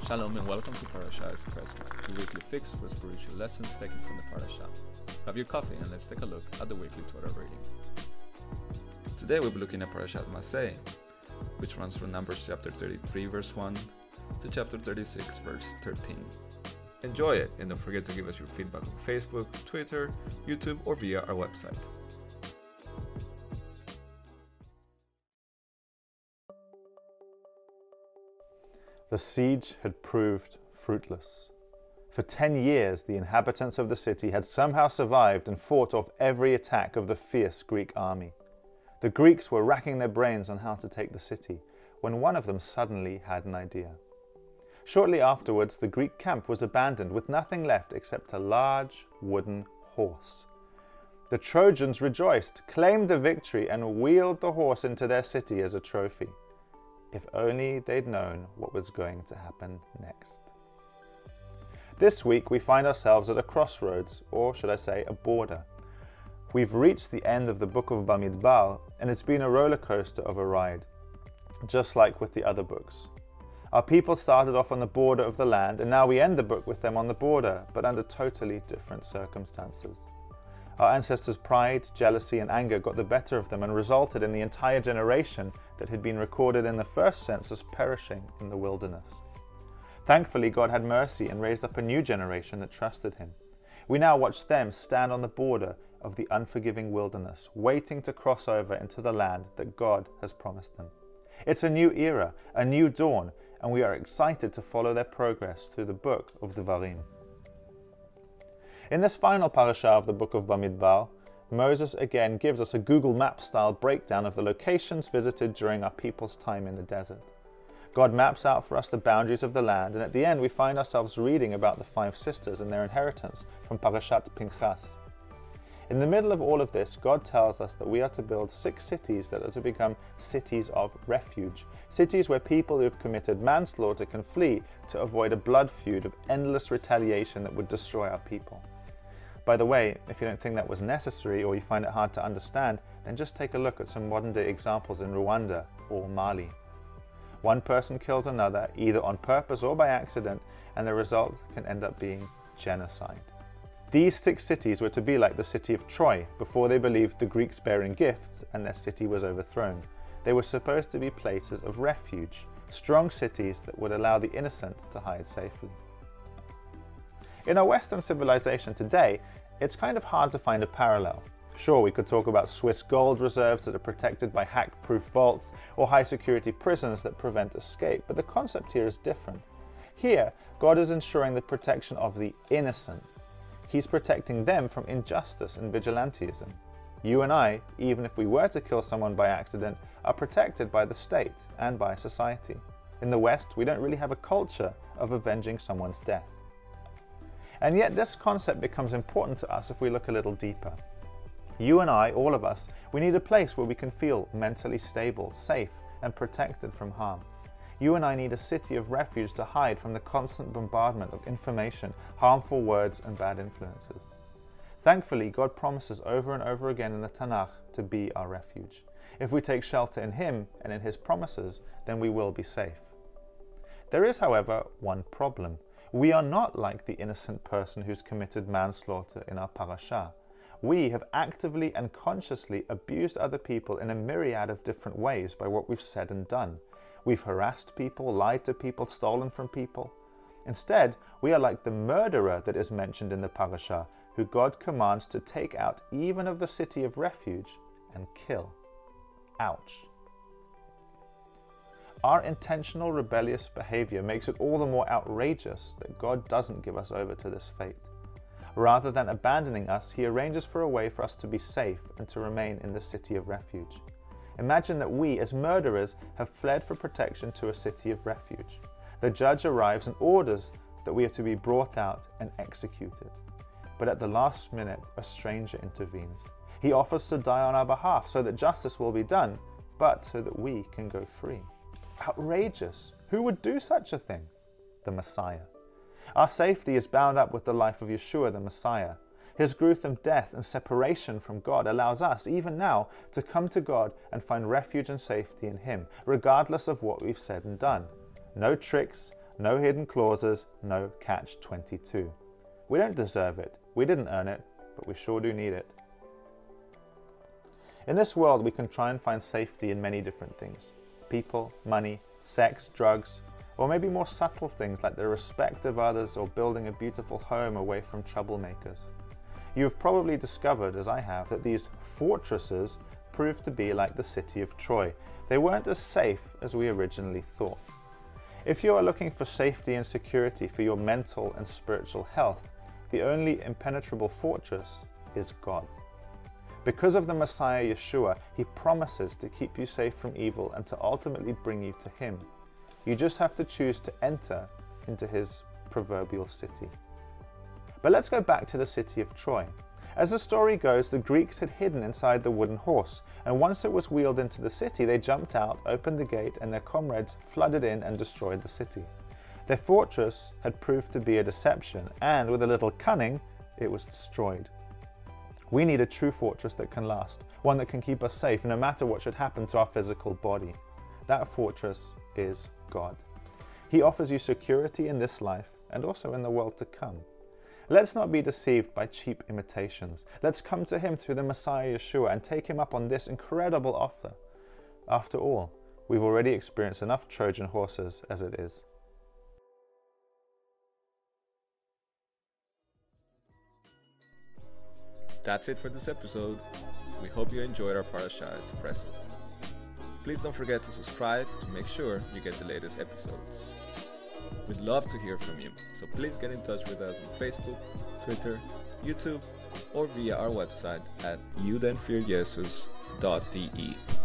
Shalom and welcome to Parasha Espresso, the weekly fix for spiritual lessons taken from the Parasha. Grab your coffee and let's take a look at the weekly Torah reading. Today we'll be looking at Parashat Massei, which runs from Numbers chapter 33 verse 1 to chapter 36 verse 13. Enjoy it, and don't forget to give us your feedback on Facebook, Twitter, YouTube, or via our website. The siege had proved fruitless. For 10 years, the inhabitants of the city had somehow survived and fought off every attack of the fierce Greek army. The Greeks were racking their brains on how to take the city, when one of them suddenly had an idea. Shortly afterwards, the Greek camp was abandoned with nothing left except a large wooden horse. The Trojans rejoiced, claimed the victory, and wheeled the horse into their city as a trophy. If only they'd known what was going to happen next. This week we find ourselves at a crossroads, or should I say a border. We've reached the end of the book of Bamidbar, and it's been a roller coaster of a ride, just like with the other books. Our people started off on the border of the land, and now we end the book with them on the border, but under totally different circumstances. Our ancestors' pride, jealousy, and anger got the better of them and resulted in the entire generation that had been recorded in the first census perishing in the wilderness. Thankfully, God had mercy and raised up a new generation that trusted Him. We now watch them stand on the border of the unforgiving wilderness, waiting to cross over into the land that God has promised them. It's a new era, a new dawn, and we are excited to follow their progress through the book of Devarim. In this final parasha of the book of Bamidbar, Moses again gives us a Google Maps style breakdown of the locations visited during our people's time in the desert. God maps out for us the boundaries of the land, and at the end we find ourselves reading about the 5 sisters and their inheritance from Parashat Pinchas. In the middle of all of this, God tells us that we are to build 6 cities that are to become cities of refuge, cities where people who have committed manslaughter can flee to avoid a blood feud of endless retaliation that would destroy our people. By the way, if you don't think that was necessary or you find it hard to understand, then just take a look at some modern-day examples in Rwanda or Mali. One person kills another, either on purpose or by accident, and the result can end up being genocide. These 6 cities were to be like the city of Troy before they believed the Greeks bearing gifts and their city was overthrown. They were supposed to be places of refuge, strong cities that would allow the innocent to hide safely. In our Western civilization today, it's kind of hard to find a parallel. Sure, we could talk about Swiss gold reserves that are protected by hack-proof vaults or high-security prisons that prevent escape, but the concept here is different. Here, God is ensuring the protection of the innocent. He's protecting them from injustice and vigilantism. You and I, even if we were to kill someone by accident, are protected by the state and by society. In the West, we don't really have a culture of avenging someone's death. And yet this concept becomes important to us if we look a little deeper. You and I, all of us, we need a place where we can feel mentally stable, safe, and protected from harm. You and I need a city of refuge to hide from the constant bombardment of information, harmful words, and bad influences. Thankfully, God promises over and over again in the Tanakh to be our refuge. If we take shelter in Him and in His promises, then we will be safe. There is, however, one problem. We are not like the innocent person who's committed manslaughter in our parasha. We have actively and consciously abused other people in a myriad of different ways by what we've said and done. We've harassed people, lied to people, stolen from people. Instead, we are like the murderer that is mentioned in the parasha, who God commands to take out even of the city of refuge and kill. Ouch. Our intentional rebellious behavior makes it all the more outrageous that God doesn't give us over to this fate. Rather than abandoning us, He arranges for a way for us to be safe and to remain in the city of refuge. Imagine that we, as murderers, have fled for protection to a city of refuge. The judge arrives and orders that we are to be brought out and executed. But at the last minute, a stranger intervenes. He offers to die on our behalf so that justice will be done, but so that we can go free. Outrageous! Who would do such a thing? The Messiah. Our safety is bound up with the life of Yeshua, the Messiah. His gruesome death and separation from God allows us, even now, to come to God and find refuge and safety in Him, regardless of what we've said and done. No tricks, No hidden clauses, no catch-22. We don't deserve it, we didn't earn it, but we sure do need it. In this world, we can try and find safety in many different things. People, money, sex, drugs, or maybe more subtle things like the respect of others or building a beautiful home away from troublemakers. You have probably discovered, as I have, that these fortresses proved to be like the city of Troy. They weren't as safe as we originally thought. If you are looking for safety and security for your mental and spiritual health, the only impenetrable fortress is God. Because of the Messiah Yeshua, He promises to keep you safe from evil and to ultimately bring you to Him. You just have to choose to enter into His proverbial city. But let's go back to the city of Troy. As the story goes, the Greeks had hidden inside the wooden horse, and once it was wheeled into the city, they jumped out, opened the gate, and their comrades flooded in and destroyed the city. Their fortress had proved to be a deception, and with a little cunning, it was destroyed. We need a true fortress that can last, one that can keep us safe no matter what should happen to our physical body. That fortress is God. He offers you security in this life and also in the world to come. Let's not be deceived by cheap imitations. Let's come to Him through the Messiah Yeshua and take Him up on this incredible offer. After all, we've already experienced enough Trojan horses as it is. That's it for this episode. We hope you enjoyed our Parasha Espresso. Please don't forget to subscribe to make sure you get the latest episodes. We'd love to hear from you, so please get in touch with us on Facebook, Twitter, YouTube, or via our website at 𝐿-𝐸𝐬𝐡.de.